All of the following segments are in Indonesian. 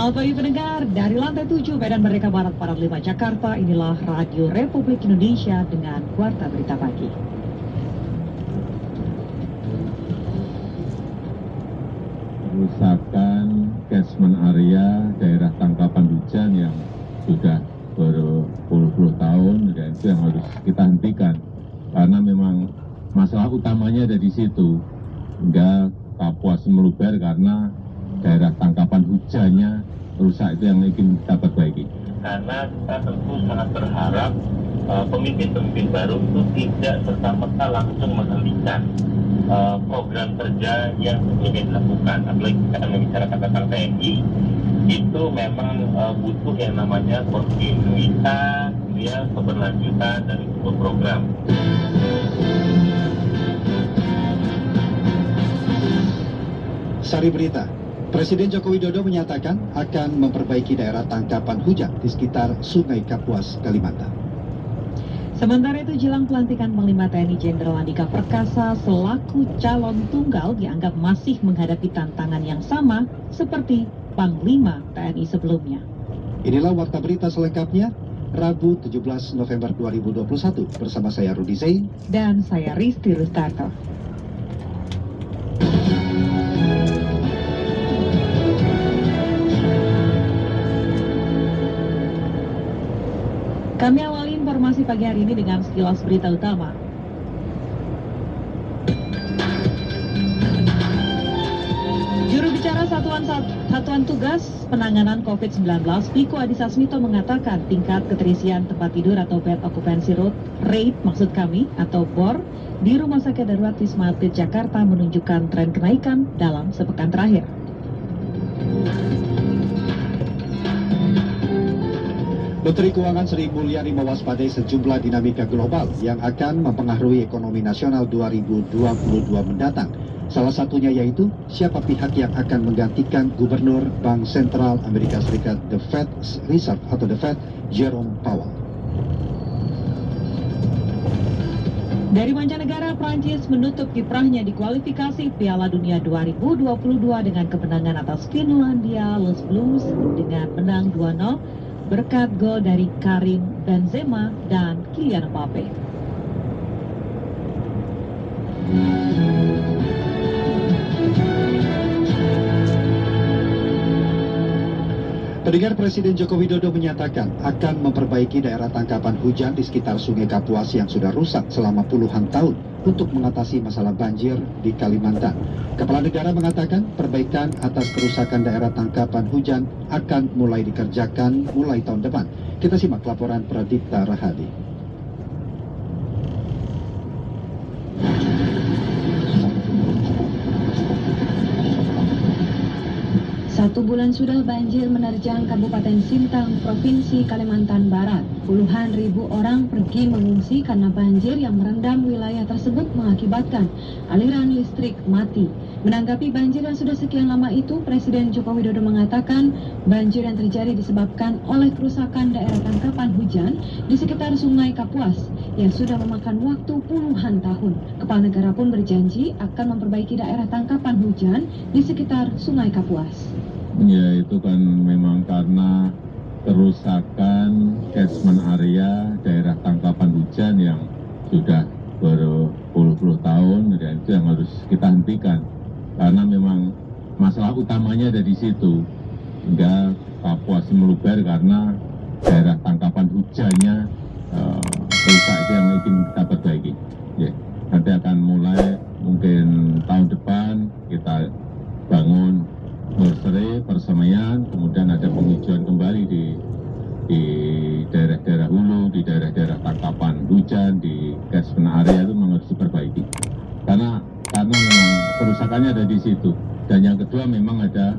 Selamat pagi pendengar, dari lantai 7 Medan Merdeka Barat Parad 5 Jakarta, inilah Radio Republik Indonesia dengan Warta Berita Pagi. Kerusakan catchment area daerah tangkapan hujan yang sudah berpuluh-puluh tahun, dan itu yang harus kita hentikan. Karena memang masalah utamanya ada di situ, hingga Kapuas meluber karena daerah tangkapan hujannya rusak. Itu yang ingin kita perbaiki. Karena kita tentu sangat berharap pemimpin-pemimpin baru itu tidak serta-merta langsung menghentikan program kerja yang ingin dilakukan. Apalagi kita membicarakan tentang TNI, itu memang butuh yang namanya kontinuitas, keberlanjutan dari sebuah program. Sari berita, Presiden Joko Widodo menyatakan akan memperbaiki daerah tangkapan hujan di sekitar Sungai Kapuas, Kalimantan. Sementara itu, jelang pelantikan Panglima TNI Jenderal Andika Perkasa selaku calon tunggal dianggap masih menghadapi tantangan yang sama seperti Panglima TNI sebelumnya. Inilah Warta Berita selengkapnya, Rabu 17 November 2021 bersama saya Rudi Zain dan saya Risti Rustarto. Kami awali informasi pagi hari ini dengan sekilas berita utama. Juru bicara Satuan Tugas Penanganan COVID-19, Wiku Adhisa Smito mengatakan tingkat keterisian tempat tidur atau bed occupancy rate maksud kami atau BOR di Rumah Sakit Darurat Wisma Atlet Jakarta menunjukkan tren kenaikan dalam sepekan terakhir. Menteri Keuangan Sri Mulyani mewaspadai sejumlah dinamika global yang akan mempengaruhi ekonomi nasional 2022 mendatang. Salah satunya yaitu siapa pihak yang akan menggantikan Gubernur Bank Sentral Amerika Serikat The Federal Reserve atau The Fed, Jerome Powell. Dari mancanegara, Prancis menutup kiprahnya di kualifikasi Piala Dunia 2022 dengan kemenangan atas Finlandia Les Blues dengan menang 2-0 berkat gol dari Karim Benzema dan Kylian Mbappe. Pendengar, Presiden Joko Widodo menyatakan akan memperbaiki daerah tangkapan hujan di sekitar Sungai Kapuas yang sudah rusak selama puluhan tahun untuk mengatasi masalah banjir di Kalimantan. Kepala negara mengatakan perbaikan atas kerusakan daerah tangkapan hujan akan mulai dikerjakan mulai tahun depan. Kita simak laporan Pradipta Rahadi. Satu bulan sudah banjir menerjang Kabupaten Sintang, Provinsi Kalimantan Barat. Puluhan ribu orang pergi mengungsi karena banjir yang merendam wilayah tersebut mengakibatkan aliran listrik mati. Menanggapi banjir yang sudah sekian lama itu, Presiden Joko Widodo mengatakan banjir yang terjadi disebabkan oleh kerusakan daerah tangkapan hujan di sekitar Sungai Kapuas yang sudah memakan waktu puluhan tahun. Kepala negara pun berjanji akan memperbaiki daerah tangkapan hujan di sekitar Sungai Kapuas. Ya, itu kan memang karena kerusakan catchment area daerah tangkapan hujan yang sudah berpuluh-puluh tahun, dan itu yang harus kita hentikan. Karena memang masalah utamanya ada di situ, hingga Kapuas meluber karena daerah tangkapan hujannya rusak. Itu yang ingin kita perbaiki. Ya, nanti akan mulai mungkin tahun depan kita bangun nursery, persemaian, kemudian ada penghijauan kembali di daerah-daerah hulu, di daerah-daerah tangkapan hujan, di catchment area itu memang harus diperbaiki. Karena memang kerusakannya ada di situ. Dan yang kedua memang ada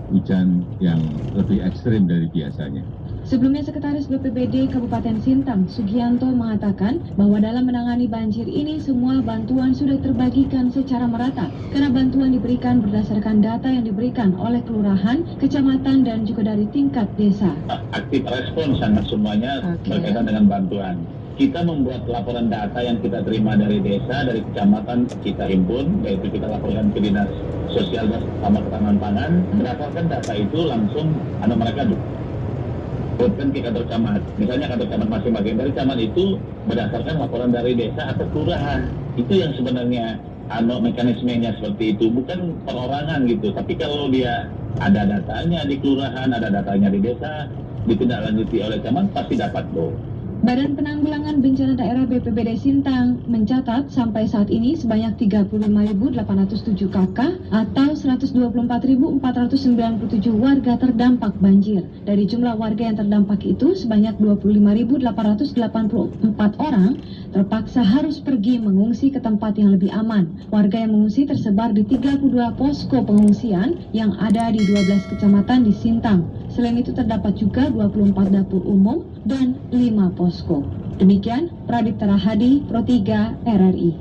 hujan yang lebih ekstrim dari biasanya. Sebelumnya, Sekretaris BPBD Kabupaten Sintang, Sugianto, mengatakan bahwa dalam menangani banjir ini semua bantuan sudah terbagikan secara merata karena bantuan diberikan berdasarkan data yang diberikan oleh kelurahan, kecamatan, dan juga dari tingkat desa. Aktif respon sangat semuanya berkaitan dengan bantuan. kita membuat laporan data yang kita terima dari desa, dari kecamatan kita himpun, yaitu kita laporkan ke Dinas Sosial dan Ketahanan Pangan. Berdasarkan data itu langsung mereka buatkan ke kantor camat. Misalnya kantor camat masing-masing dari camat itu berdasarkan laporan dari desa atau kelurahan. Itu yang sebenarnya mekanismenya seperti itu, bukan perorangan gitu. Tapi kalau dia ada datanya di kelurahan, ada datanya di desa, ditindaklanjuti oleh camat, pasti dapat loh. Badan Penanggulangan Bencana Daerah BPBD Sintang mencatat sampai saat ini sebanyak 35.807 KK atau 124.497 warga terdampak banjir. Dari jumlah warga yang terdampak itu, sebanyak 25.884 orang terpaksa harus pergi mengungsi ke tempat yang lebih aman. Warga yang mengungsi tersebar di 32 posko pengungsian yang ada di 12 kecamatan di Sintang. Selain itu terdapat juga 24 dapur umum dan 5 posko. Demikian Pradipta Rahadi, Pro 3 RRI.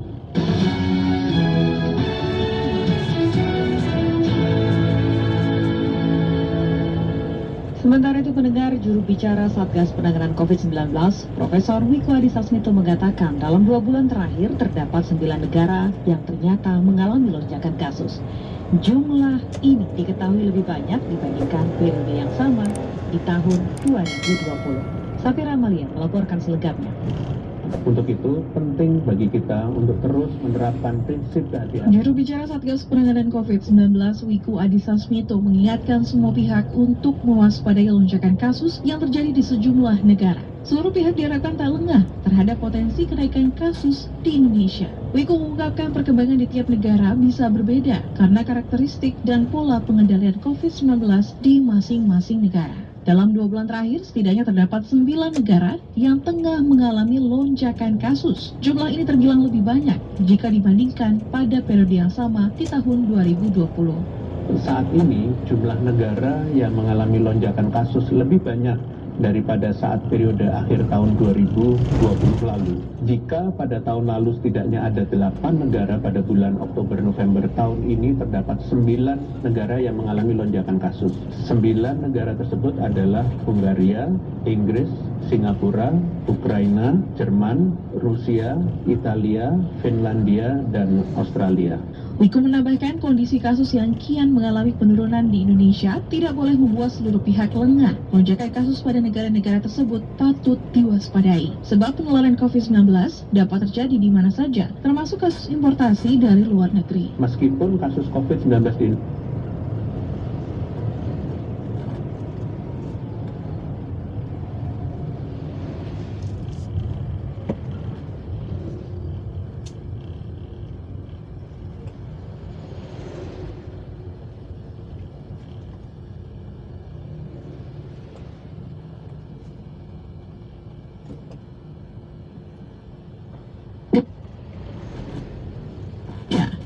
Sementara itu pendengar, juru bicara Satgas Penanganan COVID-19, Profesor Wiku Adhisa Smito mengatakan dalam 2 bulan terakhir terdapat 9 negara yang ternyata mengalami lonjakan kasus. Jumlah ini diketahui lebih banyak dibandingkan periode yang sama di tahun 2020. Safira Amalia melaporkan selengkapnya. Untuk itu, penting bagi kita untuk terus menerapkan prinsip kehati-hatian. Juru bicara Satgas Penanganan COVID-19 Wiku Adhisa Smito mengingatkan semua pihak untuk mewaspadai lonjakan kasus yang terjadi di sejumlah negara. Seluruh pihak diharapkan tak lengah terhadap potensi kenaikan kasus di Indonesia. Wiku mengungkapkan perkembangan di tiap negara bisa berbeda karena karakteristik dan pola pengendalian COVID-19 di masing-masing negara. Dalam 2 bulan terakhir, setidaknya terdapat 9 negara yang tengah mengalami lonjakan kasus. Jumlah ini terbilang lebih banyak jika dibandingkan pada periode yang sama di tahun 2020. Saat ini, jumlah negara yang mengalami lonjakan kasus lebih banyak daripada saat periode akhir tahun 2020 lalu. Jika pada tahun lalu setidaknya ada 8 negara pada bulan Oktober-November tahun ini terdapat 9 negara yang mengalami lonjakan kasus. 9 negara tersebut adalah Hungaria, Inggris, Singapura, Ukraina, Jerman, Rusia, Italia, Finlandia, dan Australia. Wiku menambahkan kondisi kasus yang kian mengalami penurunan di Indonesia tidak boleh membuat seluruh pihak lengah. Lonjakan kasus pada negara-negara tersebut patut diwaspadai. Sebab penularan COVID-19 dapat terjadi di mana saja, termasuk kasus importasi dari luar negeri. Meskipun kasus COVID-19 di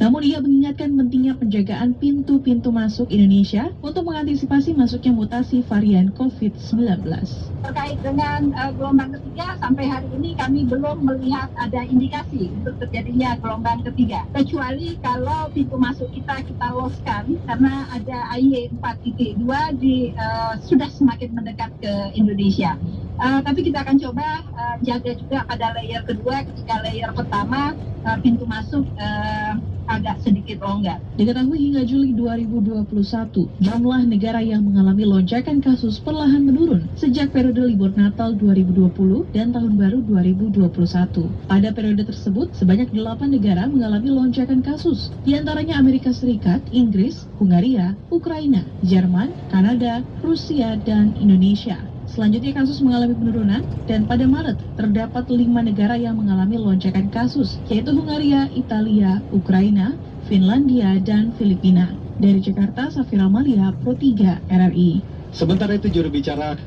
Namun ia mengingatkan pentingnya penjagaan pintu-pintu masuk Indonesia untuk mengantisipasi masuknya mutasi varian COVID-19. Terkait dengan gelombang ketiga, sampai hari ini kami belum melihat ada indikasi untuk terjadinya gelombang ketiga. Kecuali kalau pintu masuk kita loskan karena ada AY 4.2 sudah semakin mendekat ke Indonesia. Tapi kita akan coba jaga juga pada layer kedua, ketika layer pertama pintu masuk agak sedikit longgar. Diketahui hingga Juli 2021, jumlah negara yang mengalami lonjakan kasus perlahan menurun sejak periode libur Natal 2020 dan Tahun Baru 2021. Pada periode tersebut, sebanyak 8 negara mengalami lonjakan kasus, di antaranya Amerika Serikat, Inggris, Hungaria, Ukraina, Jerman, Kanada, Rusia, dan Indonesia. Selanjutnya kasus mengalami penurunan dan pada Maret terdapat 5 negara yang mengalami lonjakan kasus, yaitu Hungaria, Italia, Ukraina, Finlandia, dan Filipina. Dari Jakarta, Safira Amalia, Pro 3 RRI. Sementara itu, juru bicara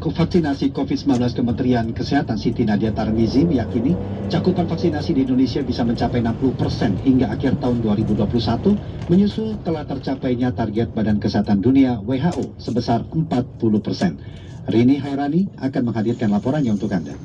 vaksinasi COVID-19 Kementerian Kesehatan Siti Nadia Tarmizi meyakini cakupan vaksinasi di Indonesia bisa mencapai 60% hingga akhir tahun 2021, menyusul telah tercapainya target Badan Kesehatan Dunia WHO sebesar 40%. Rini Hairani akan menghadirkan laporannya untuk Anda.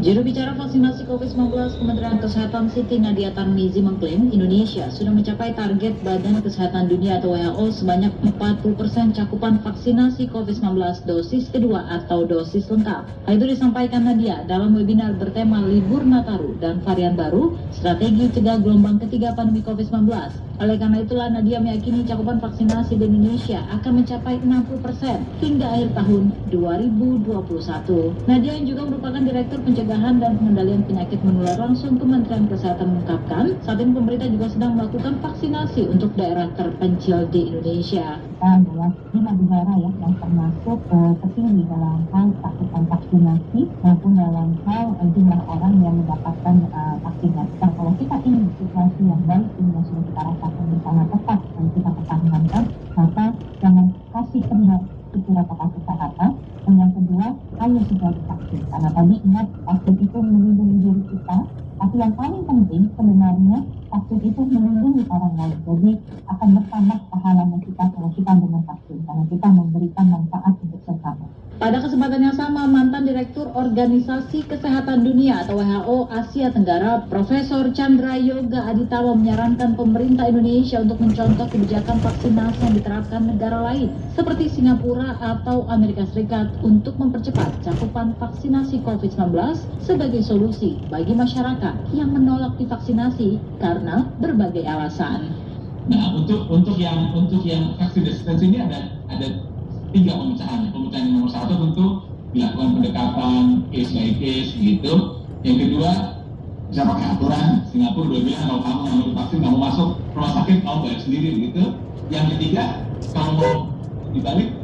Juru bicara vaksinasi COVID-19 Kementerian Kesehatan Siti Nadia Tarmizi mengklaim Indonesia sudah mencapai target Badan Kesehatan Dunia atau WHO sebanyak 40% cakupan vaksinasi COVID-19 dosis kedua atau dosis lengkap. Hal itu disampaikan Nadia dalam webinar bertema Libur Nataru dan Varian Baru, Strategi Cegah Gelombang Ketiga Pandemi COVID-19. Oleh karena itulah Nadia meyakini cakupan vaksinasi di Indonesia akan mencapai 60% hingga akhir tahun 2021. Nadia yang juga merupakan Direktur Pencegahan dan Pengendalian Penyakit Menular Langsung Kementerian Kesehatan mengungkapkan, saat ini pemerintah juga sedang melakukan vaksinasi untuk daerah terpencil di Indonesia. Kita adalah 5 negara ya yang termasuk tertinggi dalam hal cakupan vaksinasi maupun dalam hal jumlah orang yang mendapatkan vaksinasi. Nah, kalau kita ingin situasi yang baik ini yang sudah kita rasakan bersama tepat dan kita pertahankan, maka jangan kasih kendor pikiran kepada kesehatan. Dan yang kedua, ayo segera divaksin. Karena tadi ingat, vaksin itu melindungi diri kita, tapi yang paling penting sebenarnya vaksin itu melindungi orang lain. Jadi akan bertambah pahalanya kita kalau kita dengan vaksin, karena kita memberikan manfaat untuk sesama. Pada kesempatan yang sama, mantan Direktur Organisasi Kesehatan Dunia atau WHO Asia Tenggara, Profesor Chandra Yoga Aditama menyarankan pemerintah Indonesia untuk mencontoh kebijakan vaksinasi yang diterapkan negara lain, seperti Singapura atau Amerika Serikat untuk mempercepat cakupan vaksinasi COVID-19 sebagai solusi bagi masyarakat yang menolak divaksinasi karena berbagai alasan. Nah, untuk yang vaksin hesitancy ini ada 3 pemecahan. Pemecahan yang nomor 1 tentu dilakukan pendekatan case by case gitu. Yang kedua bisa pakai aturan. Singapura udah bilang kalau kamu nggak mau divaksin, nggak mau masuk rumah sakit, kamu bayar sendiri gitu. Yang ketiga, kalau mau dibalik,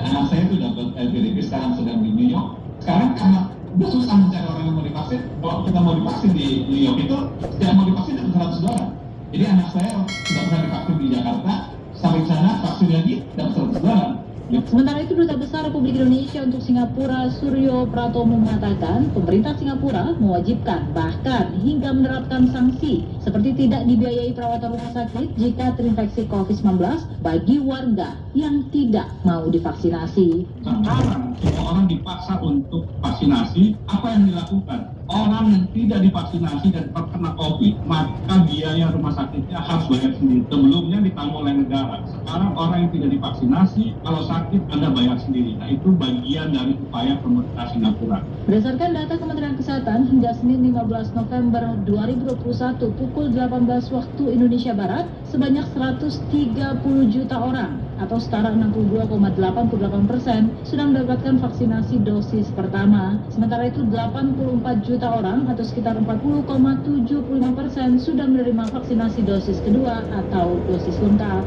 anak saya itu dapat LPDP sekarang sedang di New York. Sekarang karena udah susah mencari orang yang mau divaksin. Kalau kita mau divaksin di New York itu, tidak mau divaksin dapat $100. Jadi anak saya sudah pernah divaksin di Jakarta, sampai ke sana vaksin lagi dapat $100. Sementara itu, Duta Besar Republik Indonesia untuk Singapura Suryo Pratomo mengatakan pemerintah Singapura mewajibkan bahkan hingga menerapkan sanksi seperti tidak dibiayai perawatan rumah sakit jika terinfeksi COVID-19 bagi warga yang tidak mau divaksinasi. Sekarang semua orang dipaksa untuk vaksinasi, apa yang dilakukan? Orang yang tidak divaksinasi dan terkena COVID, maka biaya rumah sakitnya harus bayar sendiri. Sebelumnya ditanggung oleh negara. Sekarang orang yang tidak divaksinasi, kalau sakit Anda bayar sendiri. Nah, itu bagian dari upaya pemerintah Singapura. Berdasarkan data Kementerian Kesehatan, hingga Senin 15 November 2021 pukul 18 waktu Indonesia Barat, sebanyak 130 juta orang atau setara 62,88% sudah mendapatkan vaksinasi dosis pertama. Sementara itu 84 juta orang atau sekitar 40,75% sudah menerima vaksinasi dosis kedua atau dosis lengkap.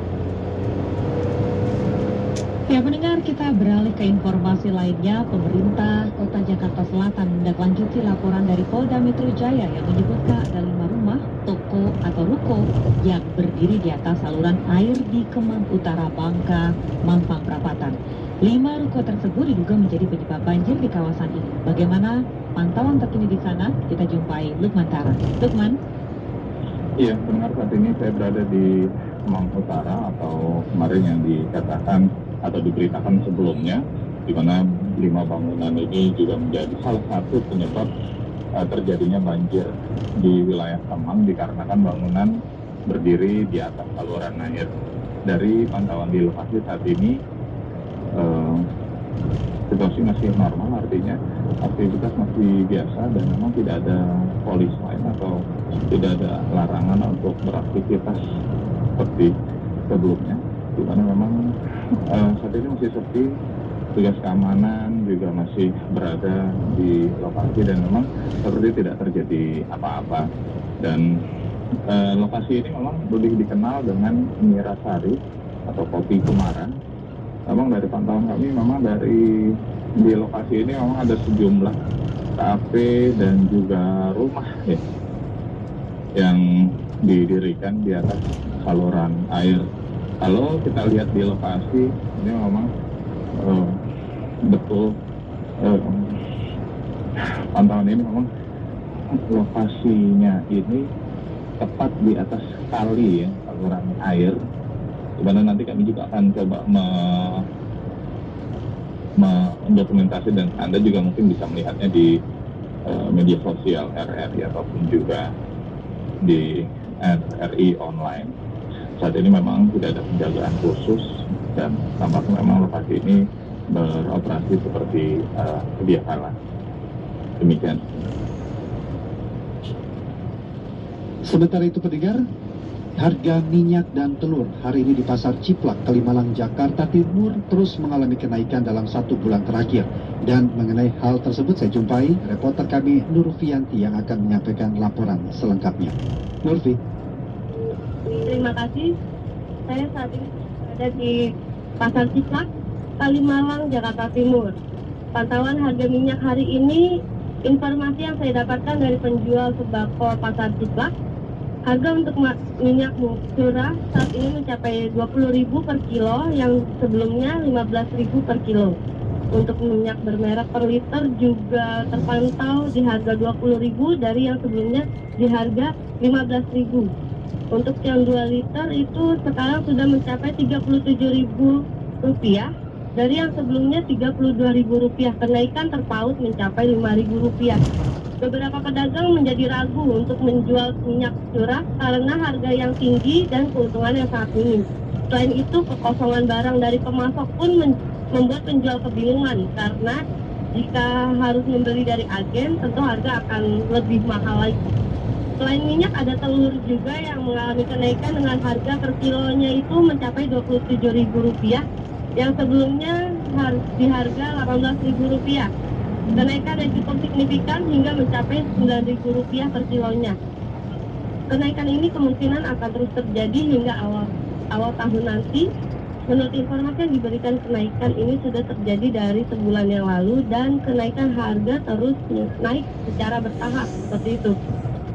Ya pendengar, kita beralih ke informasi lainnya. Pemerintah Kota Jakarta Selatan menindaklanjuti laporan dari Polda Metro Jaya yang menyebutkan ada 5 rumah, toko atau ruko yang berdiri di atas saluran air di Kemang Utara, Bangka, Mampang Perapatan. 5 ruko tersebut diduga menjadi penyebab banjir di kawasan ini. Bagaimana pantauan terkini di sana? Kita jumpai Lukman Tara. Lukman? Iya, pendengar, saat ini saya berada di Kemang Utara atau kemarin yang dikatakan atau diberitakan sebelumnya, di mana 5 bangunan ini juga menjadi salah satu penyebab terjadinya banjir di wilayah Kemang dikarenakan bangunan berdiri di atas saluran air. Dari pantauan di lokasi saat ini, situasi masih normal, artinya aktivitas masih biasa dan memang tidak ada polis lain atau tidak ada larangan untuk beraktivitas seperti sebelumnya. Di mana memang saat ini masih sepi, tugas keamanan juga masih berada di lokasi dan memang seperti tidak terjadi apa-apa. Dan lokasi ini memang lebih dikenal dengan Mirasari atau Kopi Kumaran. Memang dari pantauan kami, memang dari di lokasi ini memang ada sejumlah kafe dan juga rumah ya, yang didirikan di atas saluran air. Kalau kita lihat di lokasi ini memang betul pantauan ini memang lokasinya ini tepat di atas kali ya, saluran air. Di mana nanti kami juga akan coba mendokumentasi dan Anda juga mungkin bisa melihatnya di media sosial RRI ataupun juga di RRI online. Saat ini memang tidak ada penjagaan khusus dan tampaknya memang lokasi ini beroperasi seperti sedia kala. Demikian. Sementara itu pendengar, harga minyak dan telur hari ini di Pasar Ciplak, Kalimalang, Jakarta Timur terus mengalami kenaikan dalam 1 bulan terakhir. Dan mengenai hal tersebut saya jumpai reporter kami Nurfianti yang akan menyampaikan laporan selengkapnya. Nurfi. Terima kasih. Saya saat ini berada di Pasar Ciplak, Kalimalang, Jakarta Timur. Pantauan harga minyak hari ini, informasi yang saya dapatkan dari penjual sembako Pasar Ciplak, harga untuk minyak curah saat ini mencapai 20.000 per kilo, yang sebelumnya 15.000 per kilo. Untuk minyak bermerek per liter juga terpantau di harga 20.000 dari yang sebelumnya di harga 15.000. Untuk yang 2 liter itu sekarang sudah mencapai Rp37.000 dari yang sebelumnya Rp32.000. Kenaikan terpaut mencapai Rp5.000. Beberapa pedagang menjadi ragu untuk menjual minyak curah karena harga yang tinggi dan keuntungan yang sangat minim. Selain itu, kekosongan barang dari pemasok pun membuat penjual kebingungan karena jika harus membeli dari agen, tentu harga akan lebih mahal lagi. Selain minyak, ada telur juga yang mengalami kenaikan dengan harga per kilonya itu mencapai Rp27.000, yang sebelumnya di harga Rp18.000. Kenaikan yang cukup signifikan hingga mencapai Rp9.000 per kilonya. Kenaikan ini kemungkinan akan terus terjadi hingga awal tahun nanti. Menurut informasi yang diberikan, kenaikan ini sudah terjadi dari sebulan yang lalu dan kenaikan harga terus naik secara bertahap seperti itu.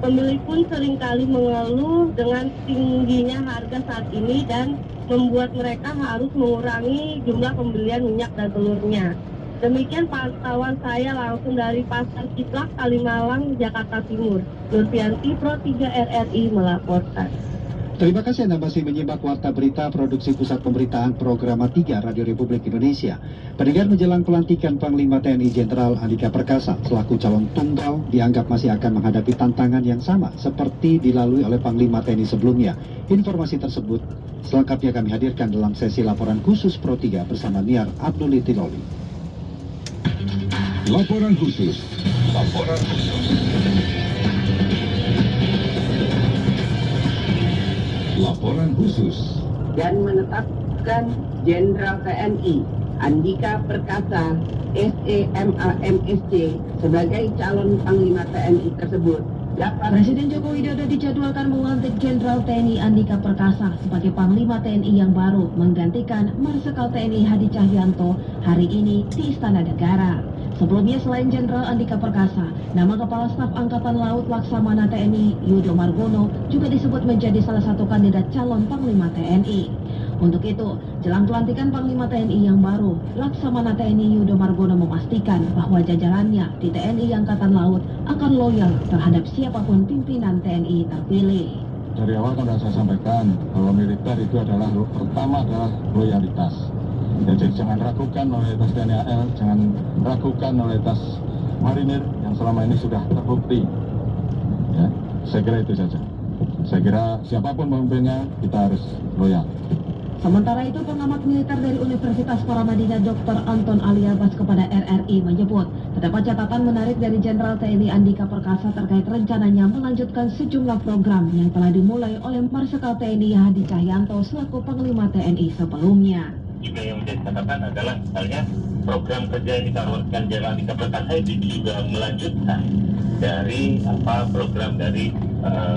Pembeli pun seringkali mengeluh dengan tingginya harga saat ini dan membuat mereka harus mengurangi jumlah pembelian minyak dan telurnya. Demikian pantauan saya langsung dari Pasar Ciplak, Kalimalang, Jakarta Timur. Nurfianti, Pro 3 RRI melaporkan. Terima kasih Anda masih menyimak Warta Berita Produksi Pusat Pemberitaan Programa 3 Radio Republik Indonesia. Pendengar, menjelang pelantikan Panglima TNI Jenderal Andika Perkasa selaku calon tunggal dianggap masih akan menghadapi tantangan yang sama seperti dilalui oleh Panglima TNI sebelumnya. Informasi tersebut selengkapnya kami hadirkan dalam sesi laporan khusus Pro 3 bersama Niar Abdul Tiloli. Laporan khusus. Laporan khusus. Laporan khusus. Dan menetapkan Jenderal TNI Andika Perkasa SEMA MSc sebagai calon Panglima TNI tersebut. Presiden Joko Widodo dijadwalkan melantik Jenderal TNI Andika Perkasa sebagai Panglima TNI yang baru menggantikan Marsikal TNI Hadi Cahyanto hari ini di Istana Negara. Sebelumnya, selain Jenderal Andika Perkasa, nama Kepala Staf Angkatan Laut Laksamana TNI Yudo Margono juga disebut menjadi salah satu kandidat calon Panglima TNI. Untuk itu, jelang pelantikan Panglima TNI yang baru, Laksamana TNI Yudo Margono memastikan bahwa jajarannya di TNI Angkatan Laut akan loyal terhadap siapapun pimpinan TNI terpilih. Dari awal kan sudah saya sampaikan bahwa militer itu adalah pertama adalah loyalitas. Jadi jangan ragukan loyalitas TNI AL, jangan ragukan loyalitas marinir yang selama ini sudah terbukti. Ya, saya kira itu saja. Saya kira siapapun pemimpinnya kita harus loyal. Sementara itu, pengamat militer dari Universitas Paramadina Dr. Anton Aliabas kepada RRI menyebut terdapat catatan menarik dari Jenderal TNI Andika Perkasa terkait rencananya melanjutkan sejumlah program yang telah dimulai oleh Marsikal TNI Hadi Cahyanto selaku Panglima TNI sebelumnya. Juga yang menjadi catatan adalah misalnya program kerja yang ditawarkan Jenderal Andika Perkasa itu juga melanjutkan dari program dari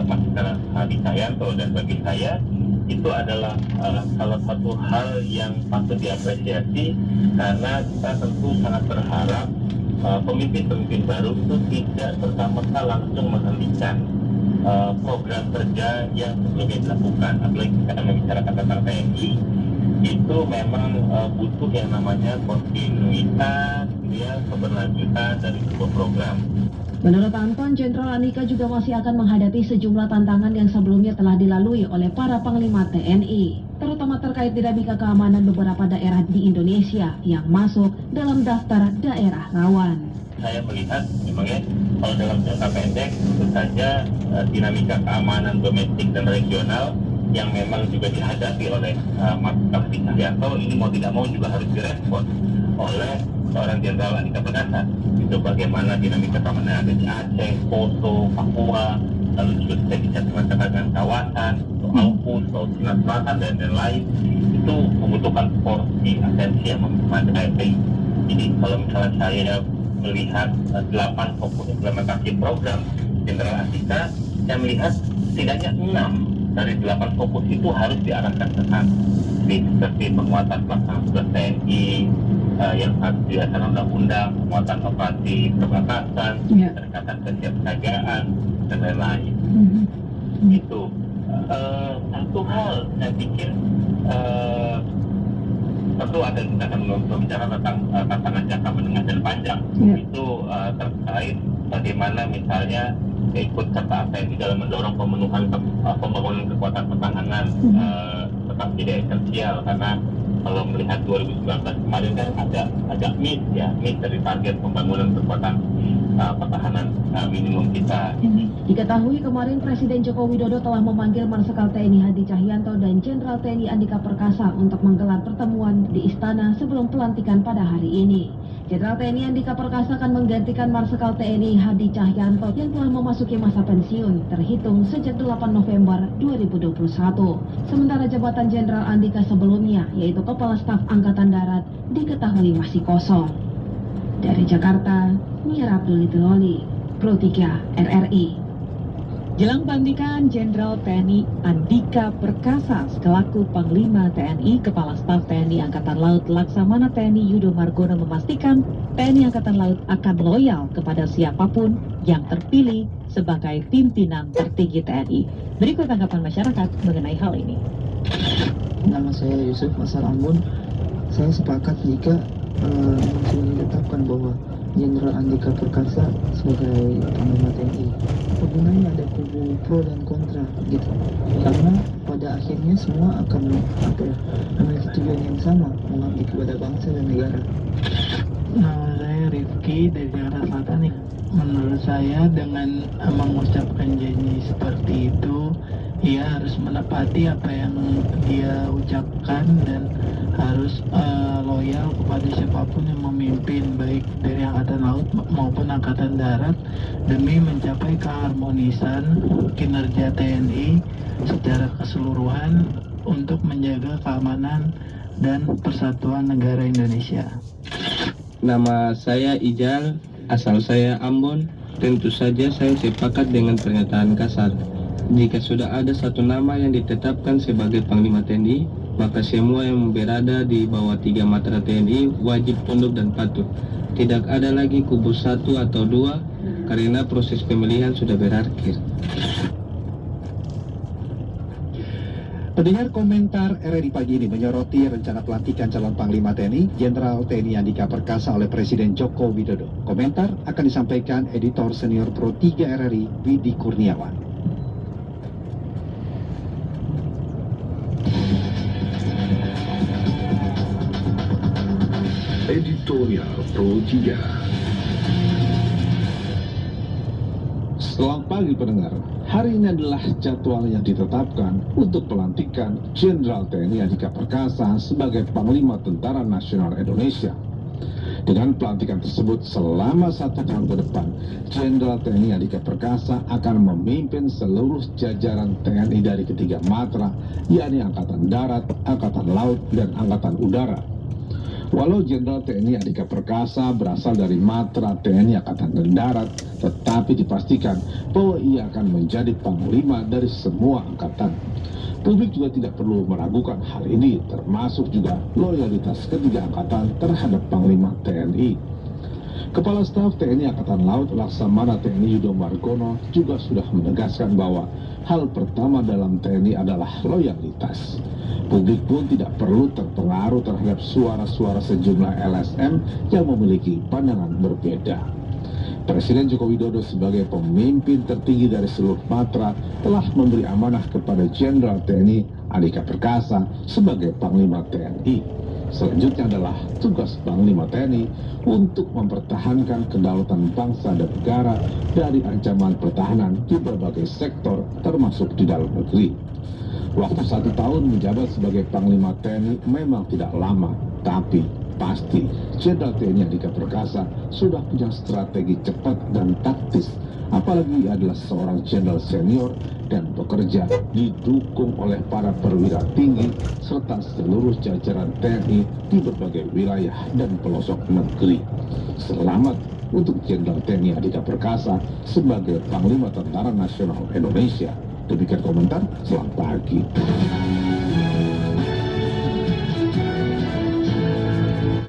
Marsikal Hadi Cahyanto, dan bagi saya itu adalah salah satu hal yang patut diapresiasi karena kita tentu sangat berharap pemimpin-pemimpin baru itu tidak serta-merta langsung menghentikan program kerja yang sebelumnya dilakukan. Apalagi kita membicarakan tentang TNI, itu memang butuh yang namanya kontinuitas, keberlanjutan dari sebuah program. Menurut Anton, Jenderal Andika juga masih akan menghadapi sejumlah tantangan yang sebelumnya telah dilalui oleh para Panglima TNI, terutama terkait dinamika keamanan beberapa daerah di Indonesia yang masuk dalam daftar daerah rawan. Saya melihat memangnya kalau dalam jangka pendek tentu saja dinamika keamanan domestik dan regional yang memang juga dihadapi oleh Mas Hadi Cahyanto ini mau tidak mau juga harus direspon oleh seorang Jenderal Andika Perkasa. Itu bagaimana dinamika keamanan ada di Aceh, Poso, Papua, lalu juga kita bicara dengan kawasan, Lampung, Sulawesi Selatan dan lain-lain. Itu membutuhkan porsi atensi yang memadai. Jadi kalau misalnya saya melihat 8 fokus implementasi program Jenderal Andika, saya melihat setidaknya 6 dari 8 fokus itu harus diarahkan ke sana. Seperti penguatan pelaksanaan tugas TNI yang harus dilaksanakan undang-undang, penguatan operasi perbatasan, pendekatan kesiapsiagaan dan lain-lain. Itu satu hal saya pikir tentu ada kita akan berbicara tentang tantangan jangka menengah dan panjang. Itu terkait bagaimana misalnya ikut serta TNI dalam mendorong pemenuhan pembangunan kekuatan pertahanan tetap tidak esensial, karena kalau melihat 2019 kemarin kan ada miss dari target pembangunan kekuatan pertahanan minimum kita. Diketahui kemarin Presiden Joko Widodo telah memanggil Marsikal TNI Hadi Cahyanto dan Jenderal TNI Andika Perkasa untuk menggelar pertemuan di Istana sebelum pelantikan pada hari ini. Jenderal TNI Andika Perkasa akan menggantikan Marsikal TNI Hadi Cahyanto yang telah memasuki masa pensiun terhitung sejak 8 November 2021. Sementara jabatan Jenderal Andika sebelumnya, yaitu Kepala Staf Angkatan Darat, diketahui masih kosong. Dari Jakarta, Mira Abdulitololi, Pro 3 RRI. Jelang pelantikan Jenderal TNI Andika Perkasa selaku Panglima TNI, Kepala Staf TNI Angkatan Laut Laksamana TNI Yudo Margono memastikan TNI Angkatan Laut akan loyal kepada siapapun yang terpilih sebagai pimpinan tertinggi TNI. Berikut tanggapan masyarakat mengenai hal ini. Nama saya Yusuf Masar Ambon. Saya sepakat jika sudah ditetapkan bahwa Jenderal Andika Perkasa sebagai Panglima TNI. Gunanya ada kubu pro dan kontra gitu. Karena pada akhirnya semua akan memiliki tujuan yang sama, mengabdi kepada bangsa dan negara. Nama saya Rifki dari Jakarta Selatan nih. Menurut saya dengan mengucapkan janji seperti itu, ia harus menepati apa yang dia ucapkan dan harus loyal kepada siapapun yang memimpin, baik dari Angkatan Laut maupun Angkatan Darat, demi mencapai keharmonisan kinerja TNI secara keseluruhan untuk menjaga keamanan dan persatuan negara Indonesia. Nama saya Ijal, asal saya Ambon. Tentu saja saya sepakat dengan pernyataan Kasat. Jika sudah ada satu nama yang ditetapkan sebagai Panglima TNI, maka semua yang berada di bawah 3 matra TNI wajib tunduk dan patuh. Tidak ada lagi kubu 1 atau 2 karena proses pemilihan sudah berakhir. Pendengar, komentar RRI pagi ini menyoroti rencana pelantikan calon Panglima TNI Jenderal TNI Andika Perkasa oleh Presiden Joko Widodo. Komentar akan disampaikan editor senior Pro 3 RRI Widi Kurniawan. Editorial Pro 3. Selamat pagi pendengar. Hari ini adalah jadwal yang ditetapkan untuk pelantikan Jenderal TNI Andika Perkasa sebagai Panglima Tentara Nasional Indonesia. Dengan pelantikan tersebut, selama 1 tahun ke depan, Jenderal TNI Andika Perkasa akan memimpin seluruh jajaran TNI dari ketiga matra, yakni Angkatan Darat, Angkatan Laut, dan Angkatan Udara. Walau Jenderal TNI Andika Perkasa berasal dari matra TNI Angkatan Darat, tetapi dipastikan bahwa ia akan menjadi panglima dari semua angkatan. Publik juga tidak perlu meragukan hal ini, termasuk juga loyalitas ketiga angkatan terhadap Panglima TNI. Kepala Staf TNI Angkatan Laut Laksamana TNI Yudo Margono juga sudah menegaskan bahwa hal pertama dalam TNI adalah loyalitas. Publik pun tidak perlu terpengaruh terhadap suara-suara sejumlah LSM yang memiliki pandangan berbeda. Presiden Joko Widodo sebagai pemimpin tertinggi dari seluruh matra telah memberi amanah kepada Jenderal TNI Andika Perkasa sebagai Panglima TNI. Selanjutnya adalah tugas Panglima TNI untuk mempertahankan kedaulatan bangsa dan negara dari ancaman pertahanan di berbagai sektor termasuk di dalam negeri. Waktu 1 tahun menjabat sebagai Panglima TNI memang tidak lama, tapi pasti Jenderal TNI Andika Perkasa sudah punya strategi cepat dan taktis, apalagi adalah seorang jenderal senior dan bekerja didukung oleh para perwira tinggi serta seluruh jajaran TNI di berbagai wilayah dan pelosok negeri. Selamat untuk Jenderal TNI Andika Perkasa sebagai Panglima Tentara Nasional Indonesia. Demikian komentar, selamat pagi.